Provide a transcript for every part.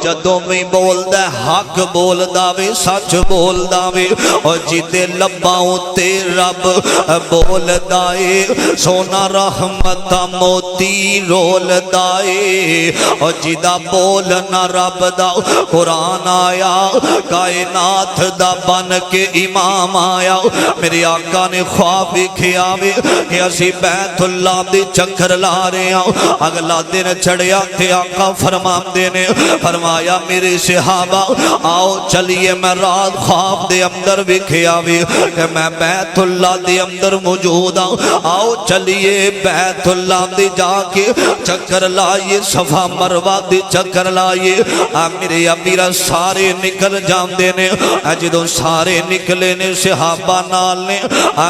جدوں میں بولدا حق بولدا وے سچ بولدا وے اور جدے لباں تے رب بولدا اے سونا رحمت موتی رولدا اے اور جدا بولنا رب دا قرآن آیا کائنات دا بن کے امام آیا میرے آقا نے خواب ویکھیا وے کہ اسی بیت اللہ دے چکر لا رہے ہاں اگلا دن چڑھیا تے آقا فرماندے نے فرمایا میرے صحابہ آؤ چلیے میں رات خواب دے اندر ویکھیا وے کہ میں بیت اللہ دے اندر موجود ہوں آؤ چلیے بیت اللہ دے جا کے چکر لائیے صفا مروہ دے چکر لائیے میرے امیرہ سارے نکل جاندے نے جدوں سارے نکلے نے صحابہ نال نے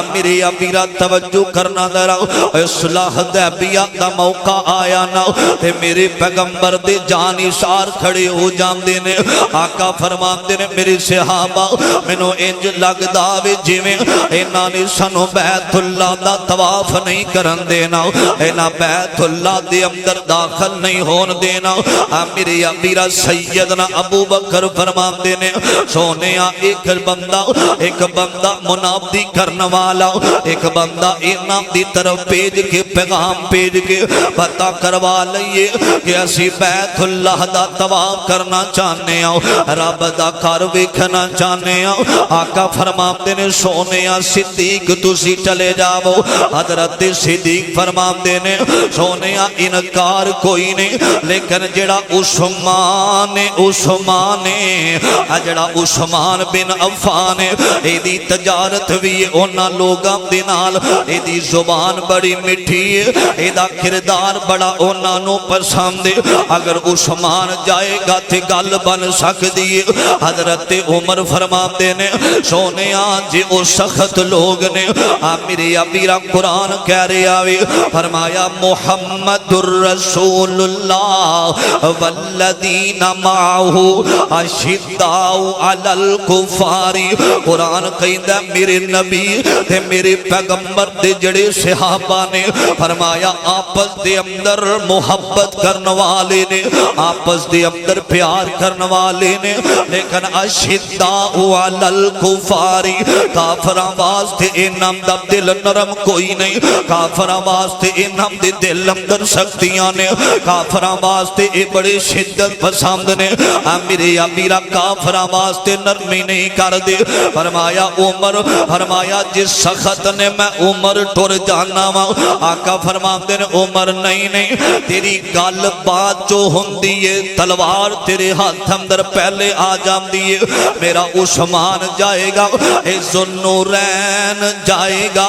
میرے امیرہ توجہ کرنا درہ صلح حدیبیہ دا موقع آیا نا تے میرے پیغمبر دے جانی سار کھڑے ہو جاندے نے آقا فرماندے نے میرے صحابہ منو انج لگدا وے جویں انہاں نے سانو بیت اللہ دا طواف نہیں کرن دینا انہاں بیت اللہ دے اندر داخل نہیں ہون دینا میرے امیرہ سیدنا ابو بکر فرماندے نے سونیا ایک بندہ منادی کرنے والا ایک بندہ انہاں دی طرف پیج کے پیغام پیج کے پتہ کروا لئیے کہ اسی بیت اللہ دا طواف کرنا چاہنے ہوں رب دا گھر ویکھنا چاہنے ہوں آقا فرماندے نے سونیا صدیق تسی چلے جاؤ حضرت صدیق فرماندے نے سونیا انکار کوئی نہیں لیکن جڑا جڑا عثمان بن عفان ایدی تجارت بھی اونا لوگاں دینال ایدی زبان بڑی مٹھی ہے ایدہ کردار بڑا اونا نو پسند اگر عثمان جائے گا تھے گل بن سکتی حضرت عمر فرماتے نے سونے آج او سخت لوگ نے میری امیرہ قرآن کہہ رہے آوے فرمایا محمد الرسول اللہ والذین معاہو اشداؤ علی الکفاری قرآن قیدہ میرے نبی تے میرے پیغمبر دے جڑے صحابہ نے فرمایا آپس دے اندر محبت کرنے والے نے آپس دے اندر پیار کرنے والے نے لیکن اشداؤ علی الکفاری کافران واسطے انہم دا دل نرم کوئی نہیں کافران واسطے انہم دے دل اندر سختیاں نے کافران واسطے اے بڑے شدت پسند نے میرے امیرہ کافران واسطے نرمی نہیں کر دے فرمایا عمر فرمایا جس سخت نے میں عمر ٹور جانا ہوں آقا فرماتے نے عمر نہیں تیری گل بات جو ہوندی ہے تلوار تیرے ہاتھ اندر پہلے آ جاندی ہے میرا عثمان جائے گا ذوالنورین جائے گا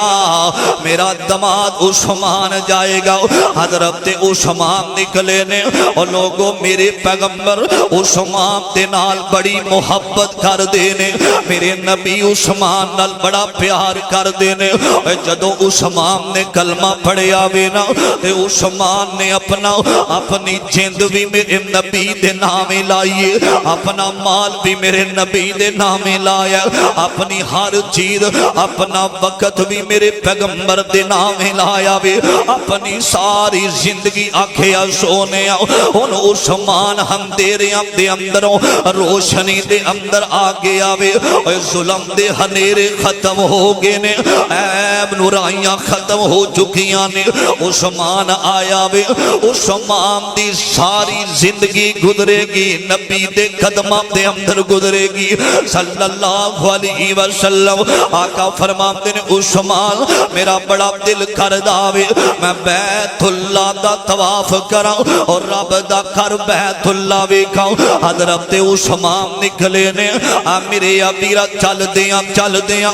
میرا دماد عثمان جائے گا حضرت عثمان نکلے نے اور لوگوں میرے پیغمبر عثمان دے نال بڑی محبت کر دینے میرے نبی عثمان نال بڑا پیار کر دینے جدو عثمان نے کلمہ پڑھے آوے نا تے عثمان نے اپنی جند بھی میرے نبی دے نامے لائیے اپنا مال بھی میرے نبی دے نامے لایا اپنی ہر چیز اپنا وقت بھی میرے پیغمبر دے نامے لایا بھی اپنی ساری زندگی آکھیا سونے ان عثمان ہم دیریاں دے اندروں روشنی دے اندر آگے آوے ظلم دے ہنیرے ختم ہو گئے نے عیب نورائیاں ختم ہو چکیاں نے عثمان آیا وے عثمان دی ساری زندگی گزرے گی نبی دے قدمہ دے اندر گزرے گی صلی اللہ علیہ وسلم آقا فرماتے نے عثمان میرا بڑا دل کر داوے میں بیت اللہ دا طواف کرا اور رب دا کر بیت اللہ ویکھاں حضرت عثمان نکلے نے میرے ابیرہ چل دیاں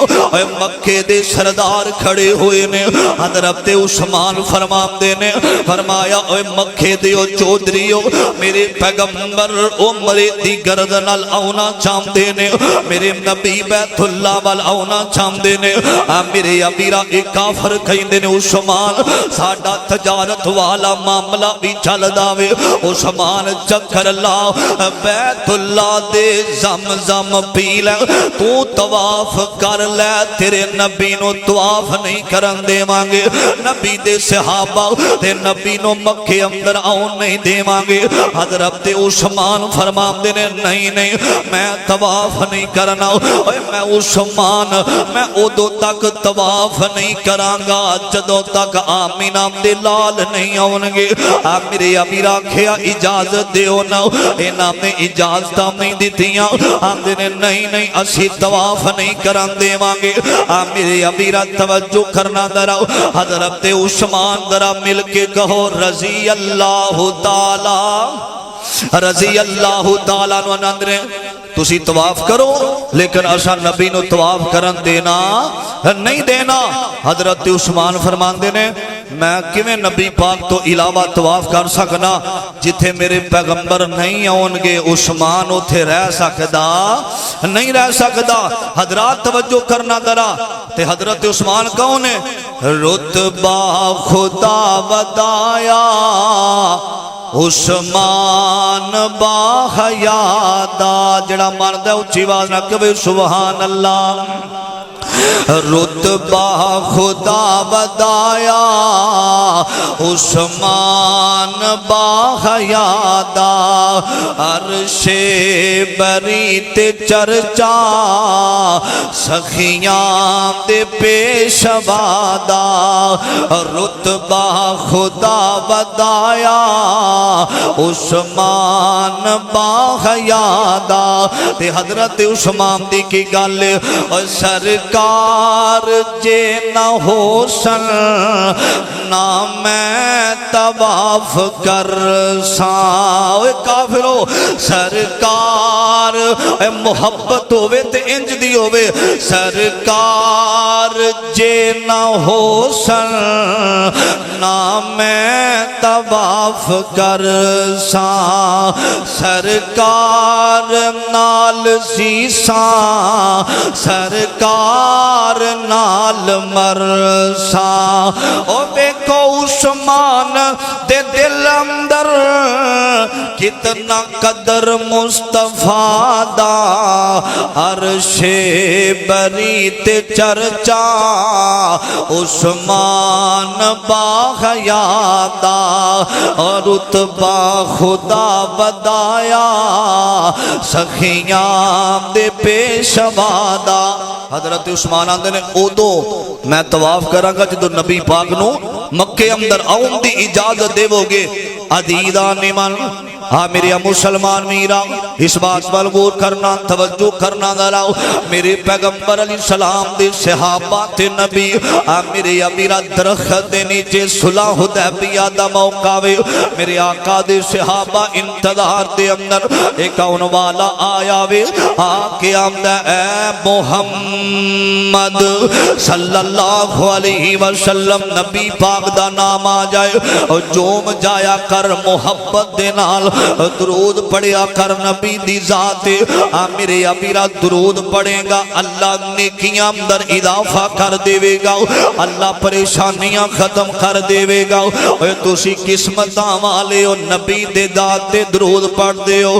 مکے دے سردار کھڑے ہوئے نے حضرت عثمان فرماتے نے فرمایا مکے دے چودریو میرے پیغمبر عمر دی گردن آونا چاہتے نے میرے نبی بیت اللہ وال آونا چاہتے نے میرے ابیرہ ایک کافر کہندے نے عثمان ساڑا تجارت والا معاملہ بھی چل داوے عثمان چکر اللہ بیت اللہ دے زم پی لے تو طواف کر لے تیرے نبی نو طواف نہیں کرن دے مانگے نبی دے صحابہ تے نبی نو مکے اندر آؤن نہیں دے مانگے حضرت عثمان فرماندے نے نہیں نہیں میں طواف نہیں کرنا میں عثمان میں ادو تک طواف نہیں کرانگا جدو تک آمینہ دے لال نہیں آؤں گے میرے امیر آکھیا اجازت دیو نا انہاں نے اجازتاں نہیں دیتیاں آندے نے نہیں نہیں اسی طواف نہیں کران دے مانگے میرے امیر توجہ کرنا درہ حضرت عثمان درہ مل کے کہو رضی اللہ تعالی نو اندرے تسی طواف کرو لیکن اسا نبی نو طواف کرن دینا نہیں دینا حضرت عثمان فرمان دینے میں کیویں نبی پاک تو علاوہ طواف کر سکنا جتھے میرے پیغمبر نہیں آؤں گے عثمان اتھے رہ سکدا نہیں رہ سکدا حضرات توجہ کرنا درہ تے حضرت عثمان کون ہے رتبہ خدا ودایا عثمان با حیادا جڑا مرد ہے اچھی آواز نہ کہے سبحان اللہ رتبہ خدا ودایا عثمان با حیادا عرش بری تے چرچا سخیاں تے پیشوادا رتبہ خدا ودایا عثمان با حیادا تے حضرت عثمان دی کی گل سرکار جے نہ ہو سن نہ میں طواف کر ساں کافرو سرکار محبت ہوئے تے انج دی ہوئے سرکار جے نہ ہو سن نہ میں طواف کر ساں سرکار نال سیساں سرکار نال مرساں او بیکو عثمان دے دل اندر کتنا قدر مصطفیٰ دا عرش بری تے چرچا عثمان با حیادا رتبہ خدا ودایا سخیاں دے پیشوادا حضرت عثمان آندے نے اودو میں طواف کراں گا جدو نبی پاک نو مکے اندر آؤں دی اجازت دے وہ گے عدیدان من میرے مسلمان میرا اس بات پر غور کرنا توجہ کرنا دلاؤ میرے پیغمبر علیہ السلام دے صحابہ تے نبی میرے امیر درخت دے نیچے صلح حدیبیہ دا موقع وے میرے آقا دے صحابہ انتظار دے اندر ایک آن والا آیا وے آکے آمدہ اے محمد صلی اللہ علیہ وسلم نبی پاک دا نام آ جائے جوم جایا کر محبت دے نال درود پڑھیا کر نبی دی ذات میرے امیرہ درود پڑھے گا اللہ نیکیاں اندر اضافہ کر دے گا اللہ پریشانیاں ختم کر دے گا تسی قسمتاں والے ہو نبی دے ذات درود پڑھ دے ہو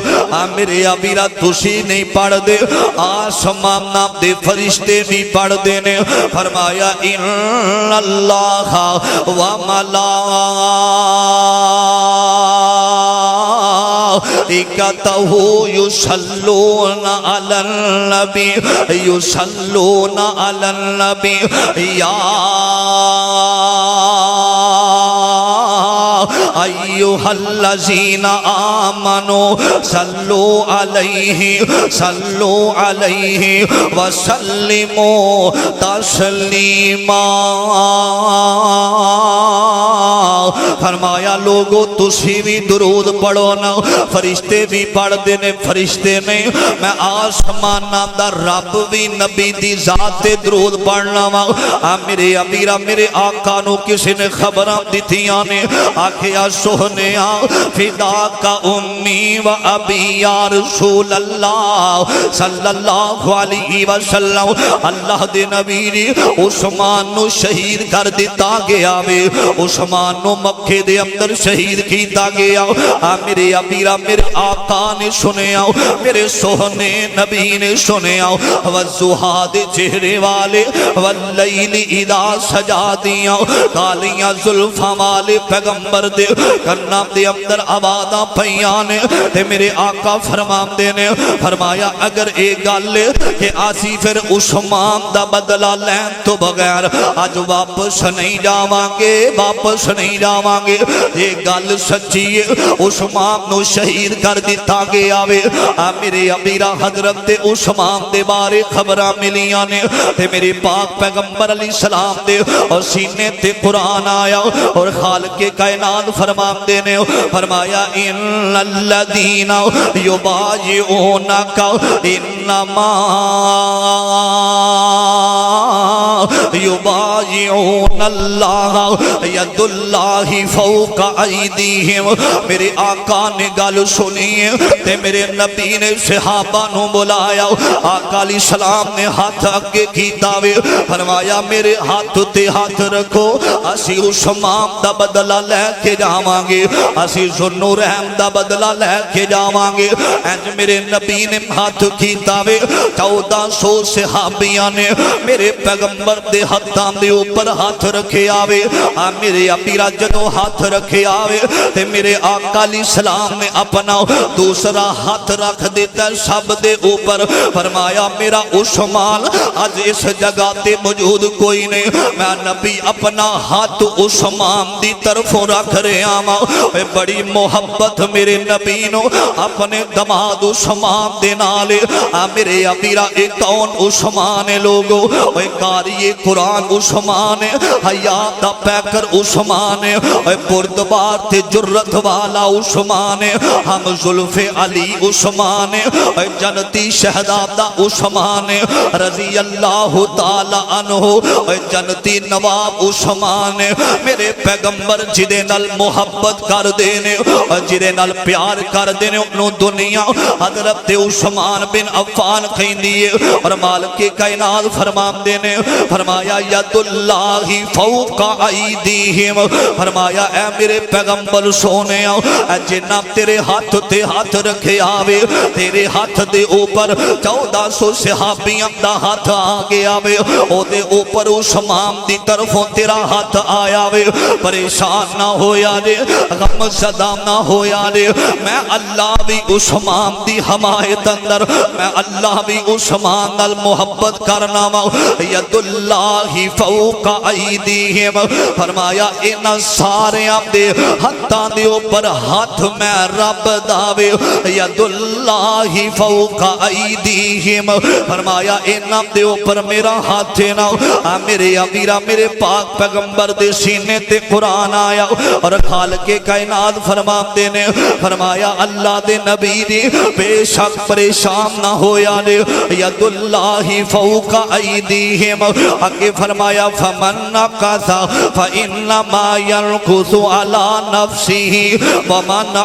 میرے امیرہ تسی نہیں پڑھ دے آسمان دے فرشتے بھی پڑھ دینے فرمایا ان اللہ و ملائکتہ یصلون علی النبی یصلون علی النبی یا ایوہ الذین آمنوا صلو علیہ وسلموا تسلیما فرمایا لوگو تسی بھی درود پڑھو نا فرشتے بھی پڑھ دینے فرشتے نہیں میں آسمان نام دا رب بھی نبی دی ذات درود پڑھنا میرے امیرہ میرے آقا نو کسی نے خبرہ دیتیاں نے آکھیا سہنیا فدا کا امی و ابی یا رسول اللہ صلی اللہ علیہ وسلم اللہ دے نبی عثمان نو شہید کر دیتا گیا وے عثمان نو نو مکے دے اندر شہید کیتا گیا میرے ابیرا میرے آقا نے سنیا میرے سوہنے نبی نے سنیا والضحا دے چہرے والے واللیل اذا سجا دیا کالیاں زلفاں والے پیغمبر دے کناں دے اندر آوازاں پیاں نے تے میرے آقا فرماندے نے فرمایا اگر اے گل کہ آسی پھر عثمان دا بدلہ لین تو بغیر آج واپس نہیں جاواں گے واپس نہیں جاواں گے یہ گل سچی ہے عثمان نو شہید کر دیتا گیا وے میرے امیرہ حضرت عثمان دے بارے خبراں ملیاں نے تے میرے پاک پیغمبر علیہ السلام دے اور سینے تے قرآن آیا اور خالق کائنات فرماندے نے فرمایا ان الذین یبایعونک انما یبایعون اللہ ید اللہ فوق ایدیہم میرے آقا نے گل سنی تے میرے نبی نے صحابہ نو بلایا آقا علیہ السلام نے ہاتھ اگے کیتا وے فرمایا میرے ہاتھ تے ہاتھ رکھو اسی عثمان دا بدلہ لے کے جاواں گے اسی ذوالنورین دا بدلہ لے کے جاواں گے انج میرے نبی نے ہاتھ کیتا وے 1400 صحابیاں نے میرے پیغمبر دے ہاتھاں دے اوپر ہاتھ رکھے آوے میرے امیرہ جدو ہاتھ رکھے آوے تے میرے آقا علیہ السلام نے اپنا دوسرا ہاتھ رکھ دیتا سب دے اوپر فرمایا میرا عثمان آج اس جگہ تے موجود کوئی نہیں میں نبی اپنا ہاتھ عثمان دی طرف رکھ رہے آما بڑی محبت میرے نبی نو اپنے دماد عثمان دے نالے میرے امیرہ ایک کون عثمان لوگو قاری قرآن عثمان حیات دا پیکر عثمان بردبار تے جرت والا عثمان ہم ظلف علی عثمان جنتی شہدادہ عثمان رضی اللہ تعالی عنہ جنتی نواب عثمان میرے پیغمبر جدے نال محبت کر دینے جدے نال پیار کر دینے انہوں دنیا حضرت عثمان بن عفان کہیں دیئے اور مالک کائنات فرمان دینے فرمایا ید اللہ فوق ایدیہم فرمایا اے میرے پیغمبر سونے جنہ تیرے ہاتھ تے ہاتھ رکھے آوے تیرے ہاتھ دے اوپر 1400 صحابیاں دا ہاتھ آگے آوے او دے اوپر عثمان دی طرفوں تیرا ہاتھ آیا وے پریشان نہ ہویا دے غم زدہ نہ ہویا دے میں اللہ بھی عثمان دی حمایت اندر میں اللہ بھی عثمان نال محبت کرنا ید اللہ فوق ایدیہم فرمایا ان سارے دے ہاتھاں دے اوپر ہاتھ میں رب داوے ید اللہ فوق ایدیہم فرمایا ان دے اوپر میرا ہاتھ نہ میرے امیرہ میرے پاک پیغمبر دے سینے تے قرآن آیا اور خالق کائنات فرماتے نے فرمایا اللہ دے نبی دی بے شک پریشان نہ ہویا دے ید اللہ فوق ایدیہم آگے فرمایا فمن نقص فإنما ينقص على نفسه ومن